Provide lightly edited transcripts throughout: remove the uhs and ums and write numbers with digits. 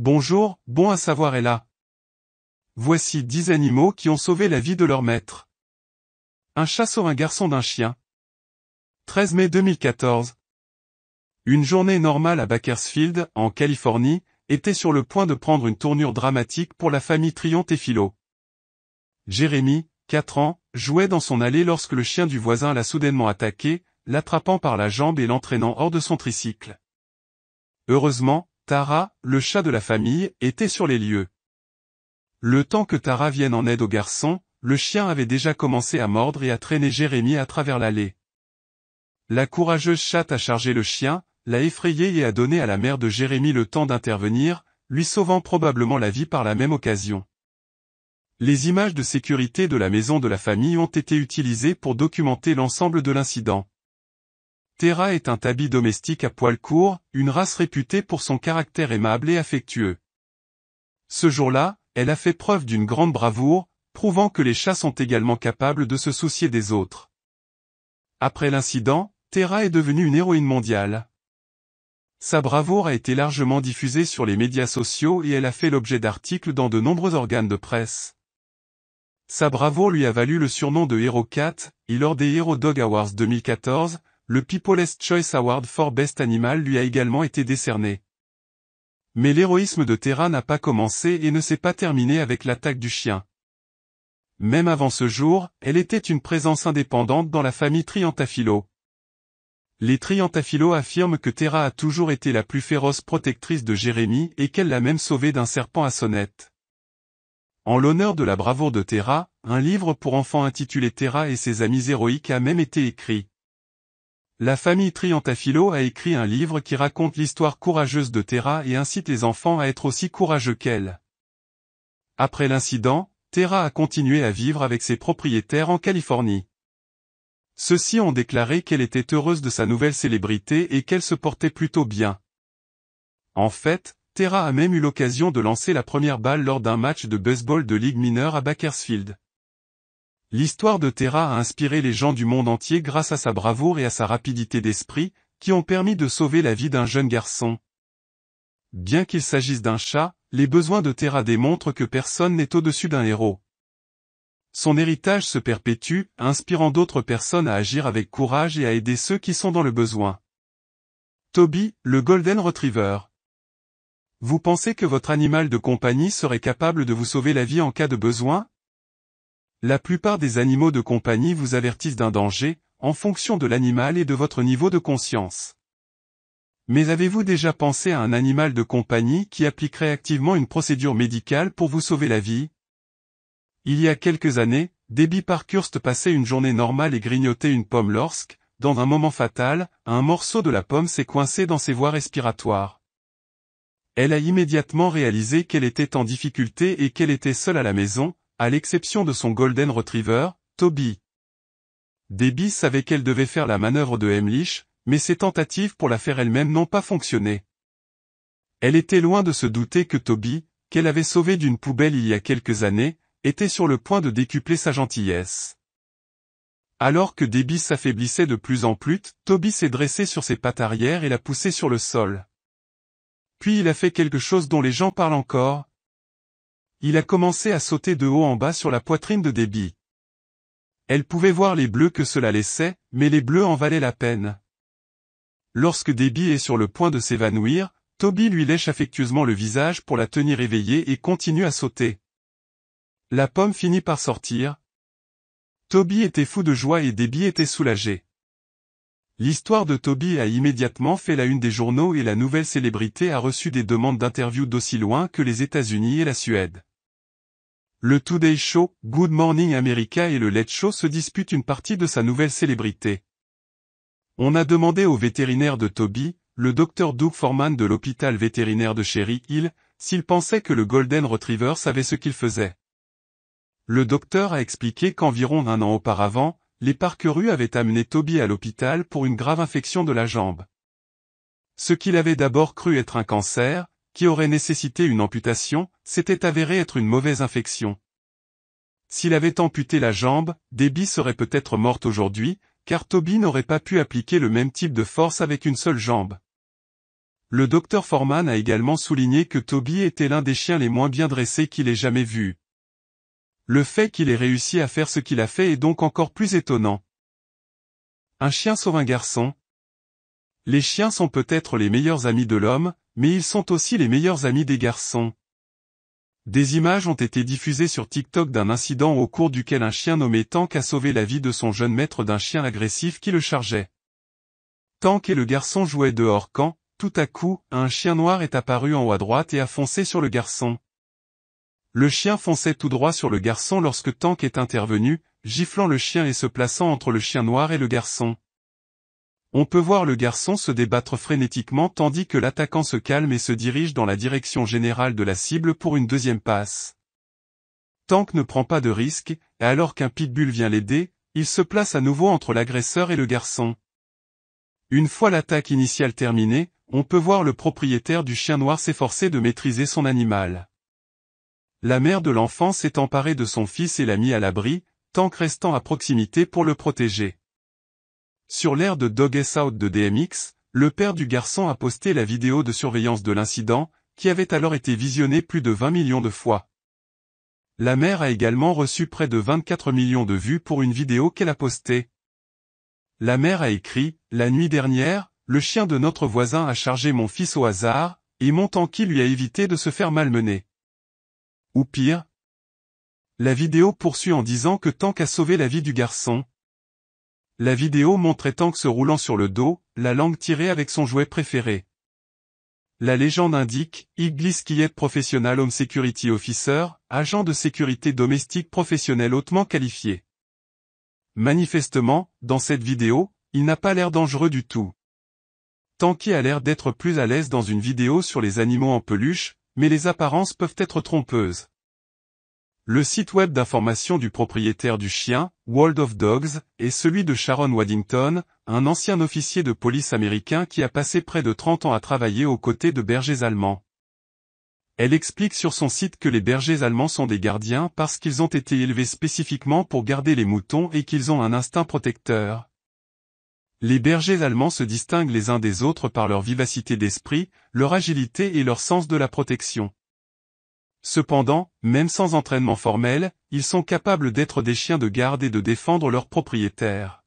Bonjour, bon à savoir est là. Voici 10 animaux qui ont sauvé la vie de leur maître. Un chat sauve un garçon d'un chien. 13 mai 2014. Une journée normale à Bakersfield, en Californie, était sur le point de prendre une tournure dramatique pour la famille Trionte-Philo. Jérémy, 4 ans, jouait dans son allée lorsque le chien du voisin l'a soudainement attaqué, l'attrapant par la jambe et l'entraînant hors de son tricycle. Heureusement, Tara, le chat de la famille, était sur les lieux. Le temps que Tara vienne en aide au garçon, le chien avait déjà commencé à mordre et à traîner Jérémy à travers l'allée. La courageuse chatte a chargé le chien, l'a effrayé et a donné à la mère de Jérémy le temps d'intervenir, lui sauvant probablement la vie par la même occasion. Les images de sécurité de la maison de la famille ont été utilisées pour documenter l'ensemble de l'incident. Tara est un tabi domestique à poil court, une race réputée pour son caractère aimable et affectueux. Ce jour-là, elle a fait preuve d'une grande bravoure, prouvant que les chats sont également capables de se soucier des autres. Après l'incident, Tara est devenue une héroïne mondiale. Sa bravoure a été largement diffusée sur les médias sociaux et elle a fait l'objet d'articles dans de nombreux organes de presse. Sa bravoure lui a valu le surnom de Hero Cat, et lors des Hero Dog Awards 2014, le People's Choice Award for Best Animal lui a également été décerné. Mais l'héroïsme de Tara n'a pas commencé et ne s'est pas terminé avec l'attaque du chien. Même avant ce jour, elle était une présence indépendante dans la famille Trionte-Philo. Les Trionte-Philo affirment que Tara a toujours été la plus féroce protectrice de Jérémy et qu'elle l'a même sauvé d'un serpent à sonnette. En l'honneur de la bravoure de Tara, un livre pour enfants intitulé Tara et ses amis héroïques a même été écrit. La famille Trionte-Philo a écrit un livre qui raconte l'histoire courageuse de Tara et incite les enfants à être aussi courageux qu'elle. Après l'incident, Tara a continué à vivre avec ses propriétaires en Californie. Ceux-ci ont déclaré qu'elle était heureuse de sa nouvelle célébrité et qu'elle se portait plutôt bien. En fait, Tara a même eu l'occasion de lancer la première balle lors d'un match de baseball de ligue mineure à Bakersfield. L'histoire de Tara a inspiré les gens du monde entier grâce à sa bravoure et à sa rapidité d'esprit, qui ont permis de sauver la vie d'un jeune garçon. Bien qu'il s'agisse d'un chat, les besoins de Tara démontrent que personne n'est au-dessus d'un héros. Son héritage se perpétue, inspirant d'autres personnes à agir avec courage et à aider ceux qui sont dans le besoin. Toby, le Golden Retriever. Vous pensez que votre animal de compagnie serait capable de vous sauver la vie en cas de besoin? La plupart des animaux de compagnie vous avertissent d'un danger, en fonction de l'animal et de votre niveau de conscience. Mais avez-vous déjà pensé à un animal de compagnie qui appliquerait activement une procédure médicale pour vous sauver la vie? Il y a quelques années, Debbie Parkhurst passait une journée normale et grignotait une pomme lorsque, dans un moment fatal, un morceau de la pomme s'est coincé dans ses voies respiratoires. Elle a immédiatement réalisé qu'elle était en difficulté et qu'elle était seule à la maison, à l'exception de son Golden Retriever, Toby. Debbie savait qu'elle devait faire la manœuvre de Heimlich, mais ses tentatives pour la faire elle-même n'ont pas fonctionné. Elle était loin de se douter que Toby, qu'elle avait sauvé d'une poubelle il y a quelques années, était sur le point de décupler sa gentillesse. Alors que Debbie s'affaiblissait de plus en plus, Toby s'est dressé sur ses pattes arrière et l'a poussée sur le sol. Puis il a fait quelque chose dont les gens parlent encore. Il a commencé à sauter de haut en bas sur la poitrine de Debbie. Elle pouvait voir les bleus que cela laissait, mais les bleus en valaient la peine. Lorsque Debbie est sur le point de s'évanouir, Toby lui lèche affectueusement le visage pour la tenir éveillée et continue à sauter. La pomme finit par sortir. Toby était fou de joie et Debbie était soulagée. L'histoire de Toby a immédiatement fait la une des journaux et la nouvelle célébrité a reçu des demandes d'interview d'aussi loin que les États-Unis et la Suède. Le Today Show, Good Morning America et le Late Show se disputent une partie de sa nouvelle célébrité. On a demandé au vétérinaire de Toby, le Dr Doug Foreman de l'hôpital vétérinaire de Cherry Hill, s'il pensait que le Golden Retriever savait ce qu'il faisait. Le docteur a expliqué qu'environ un an auparavant, les Parkerus avaient amené Toby à l'hôpital pour une grave infection de la jambe. Ce qu'il avait d'abord cru être un cancer, qui aurait nécessité une amputation, s'était avéré être une mauvaise infection. S'il avait amputé la jambe, Debbie serait peut-être morte aujourd'hui, car Toby n'aurait pas pu appliquer le même type de force avec une seule jambe. Le Dr Foreman a également souligné que Toby était l'un des chiens les moins bien dressés qu'il ait jamais vus. Le fait qu'il ait réussi à faire ce qu'il a fait est donc encore plus étonnant. Un chien sauve un garçon. Les chiens sont peut-être les meilleurs amis de l'homme, mais ils sont aussi les meilleurs amis des garçons. Des images ont été diffusées sur TikTok d'un incident au cours duquel un chien nommé Tank a sauvé la vie de son jeune maître d'un chien agressif qui le chargeait. Tank et le garçon jouaient dehors quand, tout à coup, un chien noir est apparu en haut à droite et a foncé sur le garçon. Le chien fonçait tout droit sur le garçon lorsque Tank est intervenu, giflant le chien et se plaçant entre le chien noir et le garçon. On peut voir le garçon se débattre frénétiquement tandis que l'attaquant se calme et se dirige dans la direction générale de la cible pour une deuxième passe. Tank ne prend pas de risque, et alors qu'un pitbull vient l'aider, il se place à nouveau entre l'agresseur et le garçon. Une fois l'attaque initiale terminée, on peut voir le propriétaire du chien noir s'efforcer de maîtriser son animal. La mère de l'enfant s'est emparée de son fils et l'a mis à l'abri, Tank restant à proximité pour le protéger. Sur l'ère de Dog's Out de DMX, le père du garçon a posté la vidéo de surveillance de l'incident, qui avait alors été visionnée plus de 20 millions de fois. La mère a également reçu près de 24 millions de vues pour une vidéo qu'elle a postée. La mère a écrit « La nuit dernière, le chien de notre voisin a chargé mon fils au hasard, et mon Tanky lui a évité de se faire malmener. » Ou pire. La vidéo poursuit en disant que Tank a sauvé la vie du garçon. La vidéo montrait Tank se roulant sur le dos, la langue tirée avec son jouet préféré. La légende indique, Iglis Kiyet Professional Home Security Officer, agent de sécurité domestique professionnel hautement qualifié. Manifestement, dans cette vidéo, il n'a pas l'air dangereux du tout. Tanky a l'air d'être plus à l'aise dans une vidéo sur les animaux en peluche, mais les apparences peuvent être trompeuses. Le site web d'information du propriétaire du chien, World of Dogs, est celui de Sharon Waddington, un ancien officier de police américain qui a passé près de 30 ans à travailler aux côtés de bergers allemands. Elle explique sur son site que les bergers allemands sont des gardiens parce qu'ils ont été élevés spécifiquement pour garder les moutons et qu'ils ont un instinct protecteur. Les bergers allemands se distinguent les uns des autres par leur vivacité d'esprit, leur agilité et leur sens de la protection. Cependant, même sans entraînement formel, ils sont capables d'être des chiens de garde et de défendre leurs propriétaires.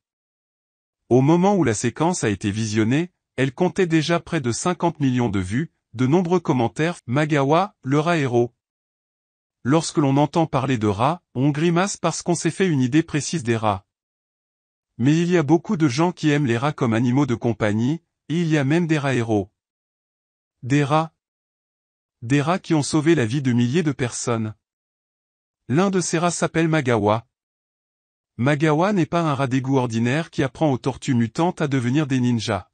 Au moment où la séquence a été visionnée, elle comptait déjà près de 50 millions de vues, de nombreux commentaires « Magawa, le rat héros ». Lorsque l'on entend parler de rats, on grimace parce qu'on s'est fait une idée précise des rats. Mais il y a beaucoup de gens qui aiment les rats comme animaux de compagnie, et il y a même des rats héros. Des rats qui ont sauvé la vie de milliers de personnes. L'un de ces rats s'appelle Magawa. Magawa n'est pas un rat d'égout ordinaire qui apprend aux tortues mutantes à devenir des ninjas.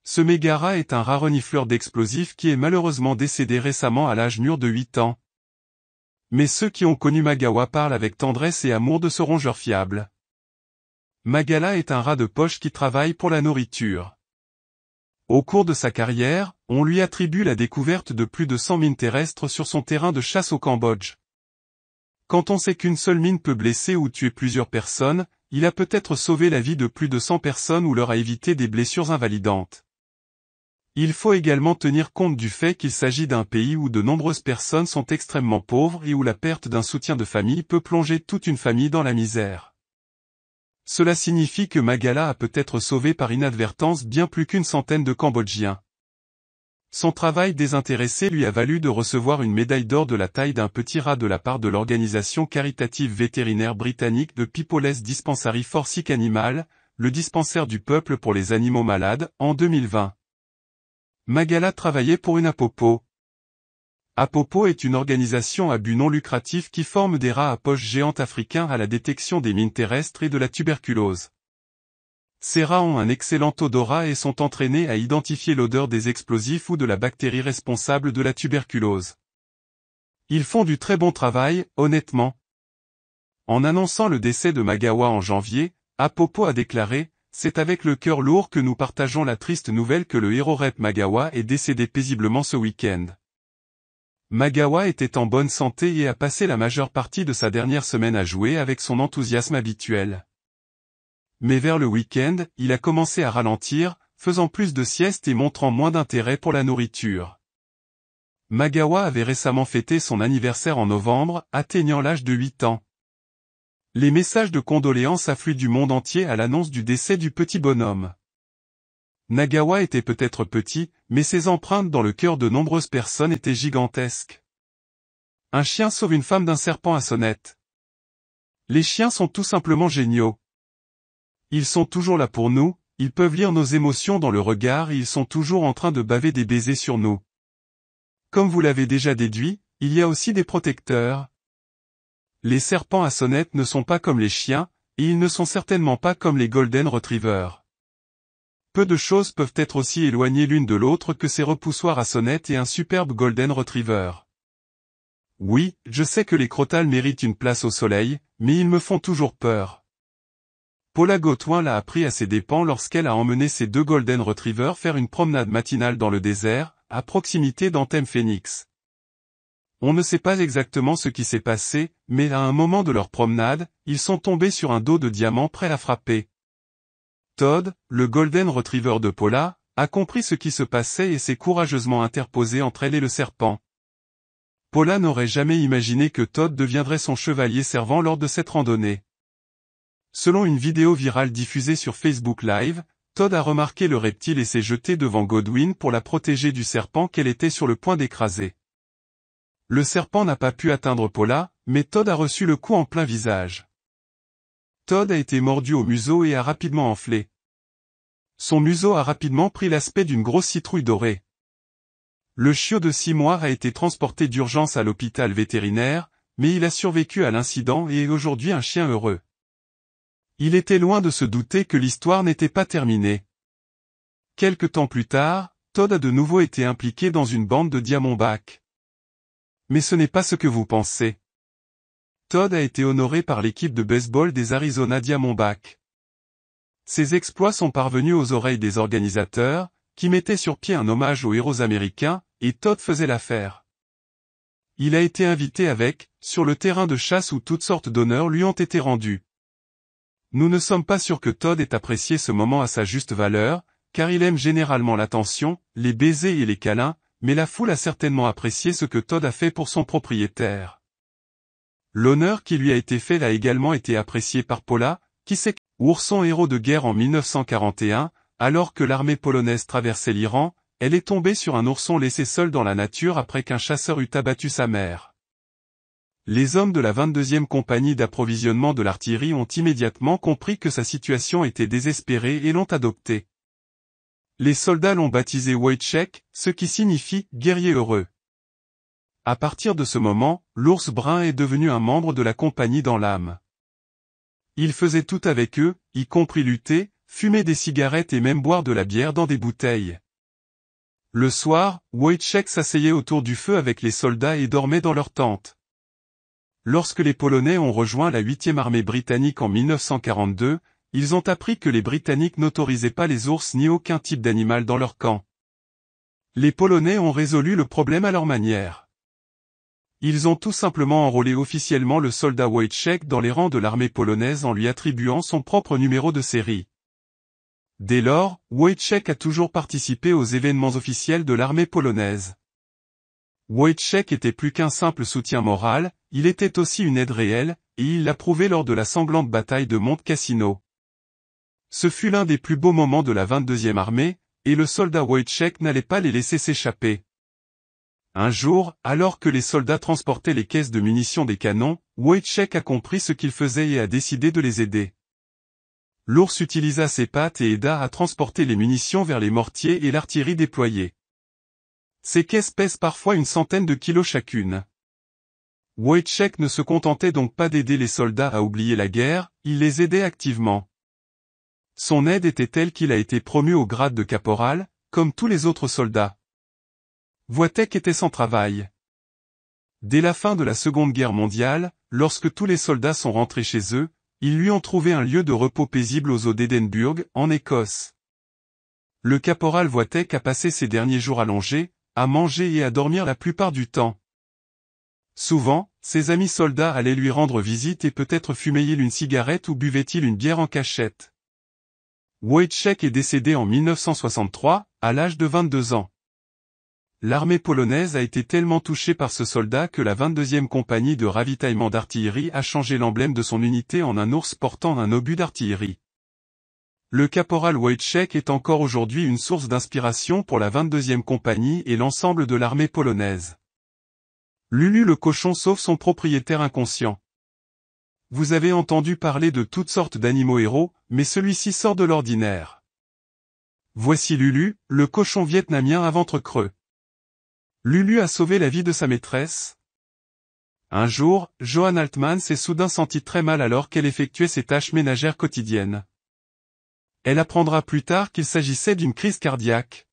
Ce méga-rat est un rat renifleur d'explosifs qui est malheureusement décédé récemment à l'âge mûr de 8 ans. Mais ceux qui ont connu Magawa parlent avec tendresse et amour de ce rongeur fiable. Magala est un rat de poche qui travaille pour la nourriture. Au cours de sa carrière, on lui attribue la découverte de plus de 100 mines terrestres sur son terrain de chasse au Cambodge. Quand on sait qu'une seule mine peut blesser ou tuer plusieurs personnes, il a peut-être sauvé la vie de plus de 100 personnes ou leur a évité des blessures invalidantes. Il faut également tenir compte du fait qu'il s'agit d'un pays où de nombreuses personnes sont extrêmement pauvres et où la perte d'un soutien de famille peut plonger toute une famille dans la misère. Cela signifie que Magala a peut-être sauvé par inadvertance bien plus qu'une centaine de Cambodgiens. Son travail désintéressé lui a valu de recevoir une médaille d'or de la taille d'un petit rat de la part de l'organisation caritative vétérinaire britannique de People's Dispensary for Sick Animals, le dispensaire du peuple pour les animaux malades, en 2020. Magala travaillait pour une Apopo. Apopo est une organisation à but non lucratif qui forme des rats à poche géantes africains à la détection des mines terrestres et de la tuberculose. Ces rats ont un excellent odorat et sont entraînés à identifier l'odeur des explosifs ou de la bactérie responsable de la tuberculose. Ils font du très bon travail, honnêtement. En annonçant le décès de Magawa en janvier, Apopo a déclaré « C'est avec le cœur lourd que nous partageons la triste nouvelle que le héros Rep Magawa est décédé paisiblement ce week-end. » Magawa était en bonne santé et a passé la majeure partie de sa dernière semaine à jouer avec son enthousiasme habituel. Mais vers le week-end, il a commencé à ralentir, faisant plus de siestes et montrant moins d'intérêt pour la nourriture. Magawa avait récemment fêté son anniversaire en novembre, atteignant l'âge de 8 ans. Les messages de condoléances affluent du monde entier à l'annonce du décès du petit bonhomme. Nagawa était peut-être petit, mais ses empreintes dans le cœur de nombreuses personnes étaient gigantesques. Un chien sauve une femme d'un serpent à sonnette. Les chiens sont tout simplement géniaux. Ils sont toujours là pour nous, ils peuvent lire nos émotions dans le regard et ils sont toujours en train de baver des baisers sur nous. Comme vous l'avez déjà déduit, il y a aussi des protecteurs. Les serpents à sonnette ne sont pas comme les chiens, et ils ne sont certainement pas comme les Golden Retrievers. Peu de choses peuvent être aussi éloignées l'une de l'autre que ces repoussoirs à sonnette et un superbe Golden Retriever. Oui, je sais que les crotales méritent une place au soleil, mais ils me font toujours peur. Paula Gautouin l'a appris à ses dépens lorsqu'elle a emmené ses 2 Golden Retrievers faire une promenade matinale dans le désert, à proximité d'Anthem Phoenix. On ne sait pas exactement ce qui s'est passé, mais à un moment de leur promenade, ils sont tombés sur un dos de diamant prêt à frapper. Todd, le Golden Retriever de Paula, a compris ce qui se passait et s'est courageusement interposé entre elle et le serpent. Paula n'aurait jamais imaginé que Todd deviendrait son chevalier servant lors de cette randonnée. Selon une vidéo virale diffusée sur Facebook Live, Todd a remarqué le reptile et s'est jeté devant Godwin pour la protéger du serpent qu'elle était sur le point d'écraser. Le serpent n'a pas pu atteindre Paula, mais Todd a reçu le coup en plein visage. Todd a été mordu au museau et a rapidement enflé. Son museau a rapidement pris l'aspect d'une grosse citrouille dorée. Le chiot de 6 mois a été transporté d'urgence à l'hôpital vétérinaire, mais il a survécu à l'incident et est aujourd'hui un chien heureux. Il était loin de se douter que l'histoire n'était pas terminée. Quelque temps plus tard, Todd a de nouveau été impliqué dans une bande de Diamondbacks. Mais ce n'est pas ce que vous pensez. Todd a été honoré par l'équipe de baseball des Arizona Diamondbacks. Ses exploits sont parvenus aux oreilles des organisateurs, qui mettaient sur pied un hommage aux héros américains, et Todd faisait l'affaire. Il a été invité sur le terrain de chasse où toutes sortes d'honneurs lui ont été rendus. Nous ne sommes pas sûrs que Todd ait apprécié ce moment à sa juste valeur, car il aime généralement l'attention, les baisers et les câlins, mais la foule a certainement apprécié ce que Todd a fait pour son propriétaire. L'honneur qui lui a été fait a également été apprécié par Paula, qui s'est ourson héros de guerre en 1941, alors que l'armée polonaise traversait l'Iran, elle est tombée sur un ourson laissé seul dans la nature après qu'un chasseur eut abattu sa mère. Les hommes de la 22e compagnie d'approvisionnement de l'artillerie ont immédiatement compris que sa situation était désespérée et l'ont adopté. Les soldats l'ont baptisé Wojciech, ce qui signifie « guerrier heureux ». À partir de ce moment, l'ours brun est devenu un membre de la compagnie dans l'âme. Il faisait tout avec eux, y compris lutter, fumer des cigarettes et même boire de la bière dans des bouteilles. Le soir, Wojciech s'asseyait autour du feu avec les soldats et dormait dans leur tente. Lorsque les Polonais ont rejoint la 8e armée britannique en 1942, ils ont appris que les Britanniques n'autorisaient pas les ours ni aucun type d'animal dans leur camp. Les Polonais ont résolu le problème à leur manière. Ils ont tout simplement enrôlé officiellement le soldat Wojciech dans les rangs de l'armée polonaise en lui attribuant son propre numéro de série. Dès lors, Wojciech a toujours participé aux événements officiels de l'armée polonaise. Wojciech était plus qu'un simple soutien moral, il était aussi une aide réelle, et il l'a prouvé lors de la sanglante bataille de Monte Cassino. Ce fut l'un des plus beaux moments de la 22e armée, et le soldat Wojciech n'allait pas les laisser s'échapper. Un jour, alors que les soldats transportaient les caisses de munitions des canons, Wojciech a compris ce qu'ils faisaient et a décidé de les aider. L'ours utilisa ses pattes et aida à transporter les munitions vers les mortiers et l'artillerie déployés. Ces caisses pèsent parfois une centaine de kilos chacune. Wojciech ne se contentait donc pas d'aider les soldats à oublier la guerre, il les aidait activement. Son aide était telle qu'il a été promu au grade de caporal, comme tous les autres soldats. Wojciech était sans travail. Dès la fin de la Seconde Guerre mondiale, lorsque tous les soldats sont rentrés chez eux, ils lui ont trouvé un lieu de repos paisible aux eaux d'Édimbourg, en Écosse. Le caporal Wojciech a passé ses derniers jours allongés, à manger et à dormir la plupart du temps. Souvent, ses amis soldats allaient lui rendre visite et peut-être fumaient-ils une cigarette ou buvaient-ils une bière en cachette. Wojciech est décédé en 1963, à l'âge de 22 ans. L'armée polonaise a été tellement touchée par ce soldat que la 22e compagnie de ravitaillement d'artillerie a changé l'emblème de son unité en un ours portant un obus d'artillerie. Le caporal Wojciech est encore aujourd'hui une source d'inspiration pour la 22e compagnie et l'ensemble de l'armée polonaise. Lulu le cochon sauve son propriétaire inconscient. Vous avez entendu parler de toutes sortes d'animaux héros, mais celui-ci sort de l'ordinaire. Voici Lulu, le cochon vietnamien à ventre creux. Lulu a sauvé la vie de sa maîtresse. Un jour, Johanne Altman s'est soudain sentie très mal alors qu'elle effectuait ses tâches ménagères quotidiennes. Elle apprendra plus tard qu'il s'agissait d'une crise cardiaque.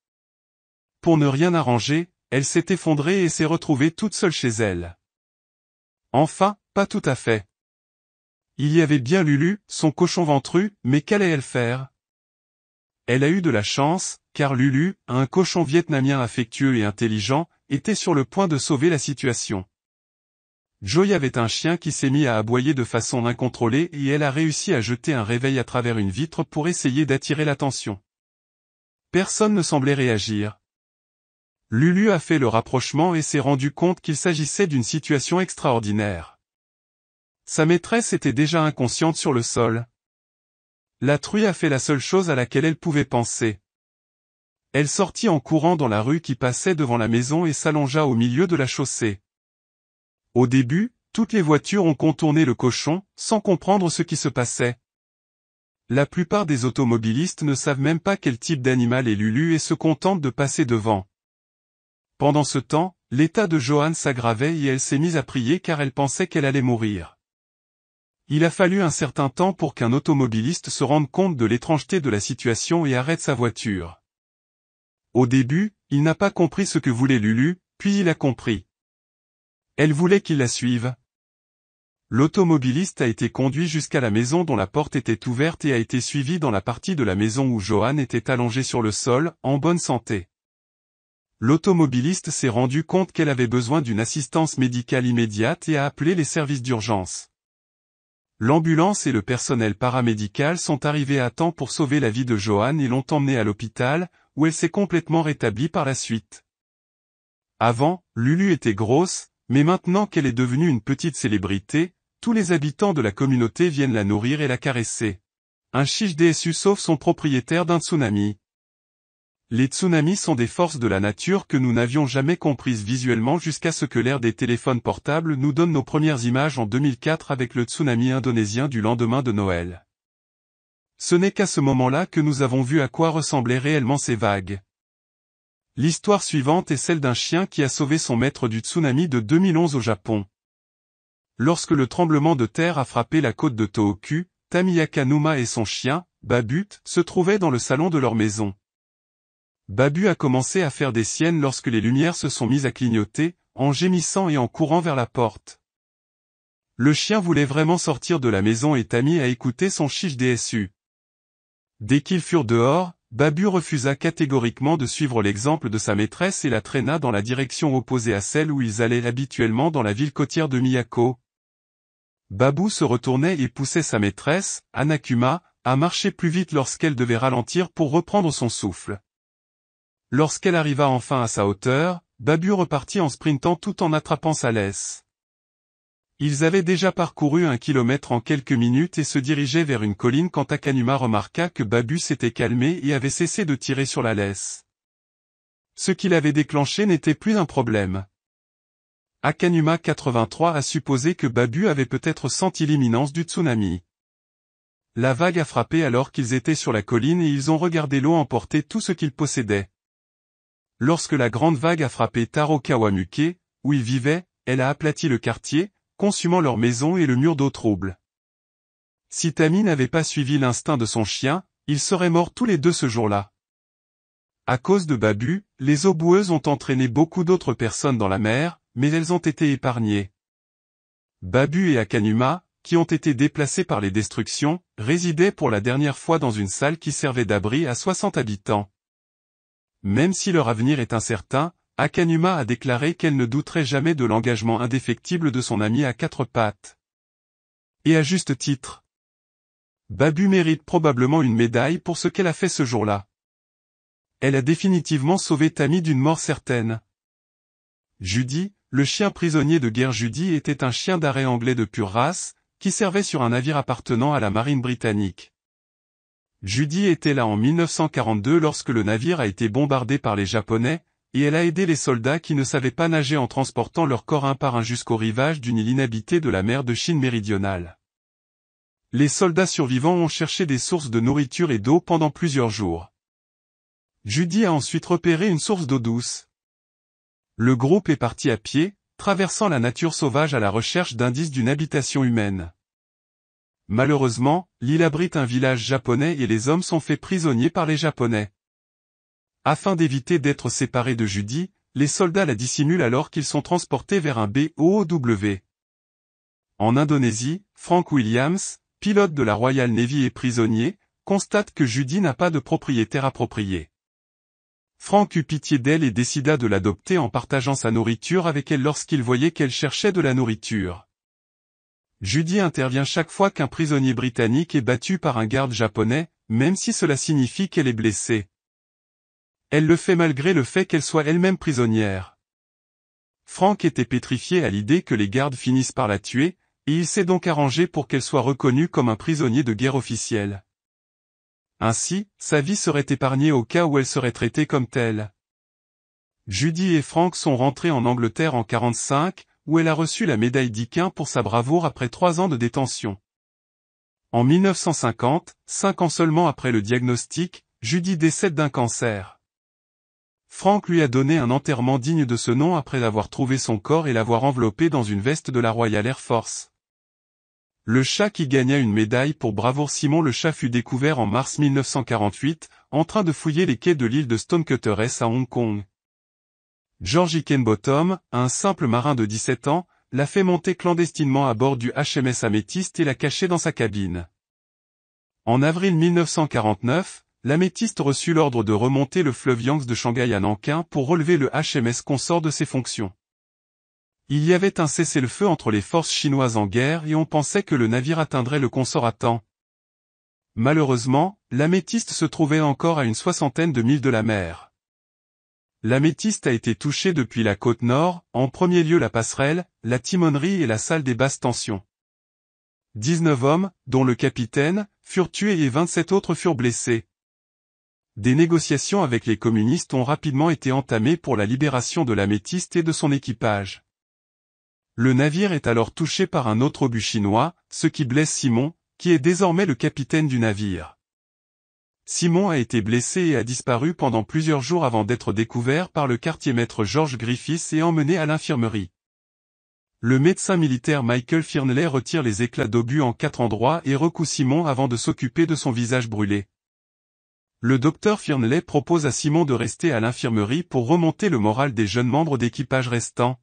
Pour ne rien arranger, elle s'est effondrée et s'est retrouvée toute seule chez elle. Enfin, pas tout à fait. Il y avait bien Lulu, son cochon ventru, mais qu'allait-elle faire? Elle a eu de la chance, car Lulu, un cochon vietnamien affectueux et intelligent, était sur le point de sauver la situation. Joy avait un chien qui s'est mis à aboyer de façon incontrôlée et elle a réussi à jeter un réveil à travers une vitre pour essayer d'attirer l'attention. Personne ne semblait réagir. Lulu a fait le rapprochement et s'est rendu compte qu'il s'agissait d'une situation extraordinaire. Sa maîtresse était déjà inconsciente sur le sol. La truie a fait la seule chose à laquelle elle pouvait penser. Elle sortit en courant dans la rue qui passait devant la maison et s'allongea au milieu de la chaussée. Au début, toutes les voitures ont contourné le cochon, sans comprendre ce qui se passait. La plupart des automobilistes ne savent même pas quel type d'animal est Lulu et se contentent de passer devant. Pendant ce temps, l'état de Johanne s'aggravait et elle s'est mise à prier car elle pensait qu'elle allait mourir. Il a fallu un certain temps pour qu'un automobiliste se rende compte de l'étrangeté de la situation et arrête sa voiture. Au début, il n'a pas compris ce que voulait Lulu, puis il a compris. Elle voulait qu'il la suive. L'automobiliste a été conduit jusqu'à la maison dont la porte était ouverte et a été suivi dans la partie de la maison où Johanne était allongée sur le sol, en bonne santé. L'automobiliste s'est rendu compte qu'elle avait besoin d'une assistance médicale immédiate et a appelé les services d'urgence. L'ambulance et le personnel paramédical sont arrivés à temps pour sauver la vie de Johanne et l'ont emmenée à l'hôpital, où elle s'est complètement rétablie par la suite. Avant, Lulu était grosse, mais maintenant qu'elle est devenue une petite célébrité, tous les habitants de la communauté viennent la nourrir et la caresser. Un chiche DSU sauve son propriétaire d'un tsunami. Les tsunamis sont des forces de la nature que nous n'avions jamais comprises visuellement jusqu'à ce que l'ère des téléphones portables nous donne nos premières images en 2004 avec le tsunami indonésien du lendemain de Noël. Ce n'est qu'à ce moment-là que nous avons vu à quoi ressemblaient réellement ces vagues. L'histoire suivante est celle d'un chien qui a sauvé son maître du tsunami de 2011 au Japon. Lorsque le tremblement de terre a frappé la côte de Tohoku, Tamiyaka Numa et son chien, Babut, se trouvaient dans le salon de leur maison. Babu a commencé à faire des siennes lorsque les lumières se sont mises à clignoter, en gémissant et en courant vers la porte. Le chien voulait vraiment sortir de la maison et Tammy a écouté son chiche DSU. Dès qu'ils furent dehors, Babu refusa catégoriquement de suivre l'exemple de sa maîtresse et la traîna dans la direction opposée à celle où ils allaient habituellement dans la ville côtière de Miyako. Babu se retournait et poussait sa maîtresse, Anakuma, à marcher plus vite lorsqu'elle devait ralentir pour reprendre son souffle. Lorsqu'elle arriva enfin à sa hauteur, Babu repartit en sprintant tout en attrapant sa laisse. Ils avaient déjà parcouru 1 kilomètre en quelques minutes et se dirigeaient vers une colline quand Akanuma remarqua que Babu s'était calmé et avait cessé de tirer sur la laisse. Ce qui l'avait déclenché n'était plus un problème. Akanuma 83 a supposé que Babu avait peut-être senti l'imminence du tsunami. La vague a frappé alors qu'ils étaient sur la colline et ils ont regardé l'eau emporter tout ce qu'ils possédaient. Lorsque la grande vague a frappé Taro Kawamuke, où ils vivaient, elle a aplati le quartier, consumant leur maison et le mur d'eau trouble. Si Tammy n'avait pas suivi l'instinct de son chien, ils seraient morts tous les deux ce jour-là. À cause de Babu, les eaux boueuses ont entraîné beaucoup d'autres personnes dans la mer, mais elles ont été épargnées. Babu et Akanuma, qui ont été déplacés par les destructions, résidaient pour la dernière fois dans une salle qui servait d'abri à 60 habitants. Même si leur avenir est incertain, Akanuma a déclaré qu'elle ne douterait jamais de l'engagement indéfectible de son ami à 4 pattes. Et à juste titre. Babu mérite probablement une médaille pour ce qu'elle a fait ce jour-là. Elle a définitivement sauvé Tammy d'une mort certaine. Judy, le chien prisonnier de guerre Judy était un chien d'arrêt anglais de pure race, qui servait sur un navire appartenant à la marine britannique. Judy était là en 1942 lorsque le navire a été bombardé par les Japonais, et elle a aidé les soldats qui ne savaient pas nager en transportant leurs corps un par un jusqu'au rivage d'une île inhabitée de la mer de Chine méridionale. Les soldats survivants ont cherché des sources de nourriture et d'eau pendant plusieurs jours. Judy a ensuite repéré une source d'eau douce. Le groupe est parti à pied, traversant la nature sauvage à la recherche d'indices d'une habitation humaine. Malheureusement, l'île abrite un village japonais et les hommes sont faits prisonniers par les Japonais. Afin d'éviter d'être séparés de Judy, les soldats la dissimulent alors qu'ils sont transportés vers un BOOW. En Indonésie, Frank Williams, pilote de la Royal Navy et prisonnier, constate que Judy n'a pas de propriétaire approprié. Frank eut pitié d'elle et décida de l'adopter en partageant sa nourriture avec elle lorsqu'il voyait qu'elle cherchait de la nourriture. Judy intervient chaque fois qu'un prisonnier britannique est battu par un garde japonais, même si cela signifie qu'elle est blessée. Elle le fait malgré le fait qu'elle soit elle-même prisonnière. Frank était pétrifié à l'idée que les gardes finissent par la tuer, et il s'est donc arrangé pour qu'elle soit reconnue comme un prisonnier de guerre officiel. Ainsi, sa vie serait épargnée au cas où elle serait traitée comme telle. Judy et Frank sont rentrés en Angleterre en 1945, où elle a reçu la médaille d'Iquin pour sa bravoure après 3 ans de détention. En 1950, 5 ans seulement après le diagnostic, Judy décède d'un cancer. Frank lui a donné un enterrement digne de ce nom après avoir trouvé son corps et l'avoir enveloppé dans une veste de la Royal Air Force. Le chat qui gagna une médaille pour bravoure Simon le chat fut découvert en mars 1948, en train de fouiller les quais de l'île de Stonecutters à Hong Kong. George Hickenbottom, un simple marin de 17 ans, l'a fait monter clandestinement à bord du HMS Améthyste et l'a caché dans sa cabine. En avril 1949, l'Améthyste reçut l'ordre de remonter le fleuve Yangtze de Shanghai à Nankin pour relever le HMS Consort de ses fonctions. Il y avait un cessez-le-feu entre les forces chinoises en guerre et on pensait que le navire atteindrait le Consort à temps. Malheureusement, l'Améthyste se trouvait encore à une 60aine de milles de la mer. L'Améthyste a été touché depuis la côte nord, en premier lieu la passerelle, la timonerie et la salle des basses tensions. 19 hommes, dont le capitaine, furent tués et 27 autres furent blessés. Des négociations avec les communistes ont rapidement été entamées pour la libération de l'Améthyste et de son équipage. Le navire est alors touché par un autre obus chinois, ce qui blesse Simon, qui est désormais le capitaine du navire. Simon a été blessé et a disparu pendant plusieurs jours avant d'être découvert par le quartier-maître George Griffiths et emmené à l'infirmerie. Le médecin militaire Michael Fearnley retire les éclats d'obus en 4 endroits et recoud Simon avant de s'occuper de son visage brûlé. Le docteur Fearnley propose à Simon de rester à l'infirmerie pour remonter le moral des jeunes membres d'équipage restants.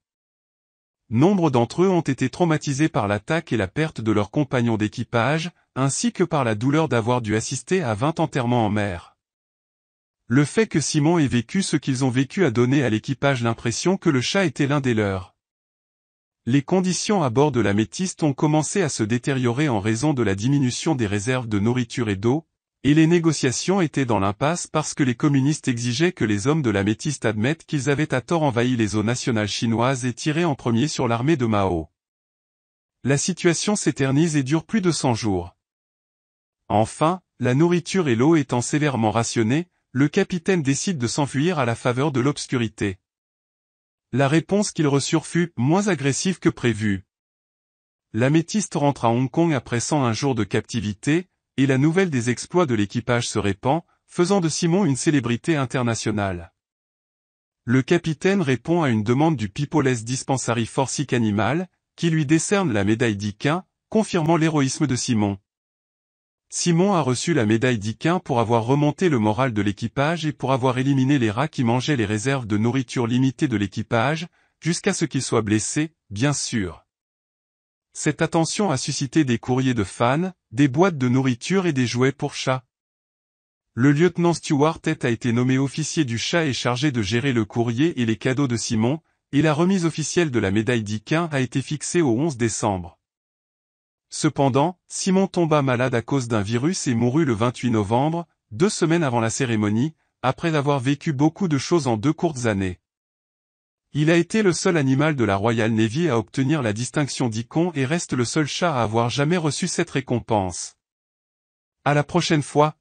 Nombre d'entre eux ont été traumatisés par l'attaque et la perte de leurs compagnons d'équipage, ainsi que par la douleur d'avoir dû assister à 20 enterrements en mer. Le fait que Simon ait vécu ce qu'ils ont vécu a donné à l'équipage l'impression que le chat était l'un des leurs. Les conditions à bord de l'Améthyste ont commencé à se détériorer en raison de la diminution des réserves de nourriture et d'eau, et les négociations étaient dans l'impasse parce que les communistes exigeaient que les hommes de l'Améthyste admettent qu'ils avaient à tort envahi les eaux nationales chinoises et tiré en premier sur l'armée de Mao. La situation s'éternise et dure plus de 100 jours. Enfin, la nourriture et l'eau étant sévèrement rationnées, le capitaine décide de s'enfuir à la faveur de l'obscurité. La réponse qu'ils reçurent fut moins agressive que prévu. L'Améthyste rentre à Hong Kong après 101 jours de captivité, et la nouvelle des exploits de l'équipage se répand, faisant de Simon une célébrité internationale. Le capitaine répond à une demande du People's Dispensary for Sick Animal, qui lui décerne la médaille d'Iquin, confirmant l'héroïsme de Simon. Simon a reçu la médaille d'Iquin pour avoir remonté le moral de l'équipage et pour avoir éliminé les rats qui mangeaient les réserves de nourriture limitées de l'équipage, jusqu'à ce qu'il soit blessé, bien sûr. Cette attention a suscité des courriers de fans, des boîtes de nourriture et des jouets pour chats. Le lieutenant Stuart Tate a été nommé officier du chat et chargé de gérer le courrier et les cadeaux de Simon, et la remise officielle de la médaille d'Iquin a été fixée au 11 décembre. Cependant, Simon tomba malade à cause d'un virus et mourut le 28 novembre, 2 semaines avant la cérémonie, après avoir vécu beaucoup de choses en 2 courtes années. Il a été le seul animal de la Royal Navy à obtenir la distinction d'icône et reste le seul chat à avoir jamais reçu cette récompense. À la prochaine fois.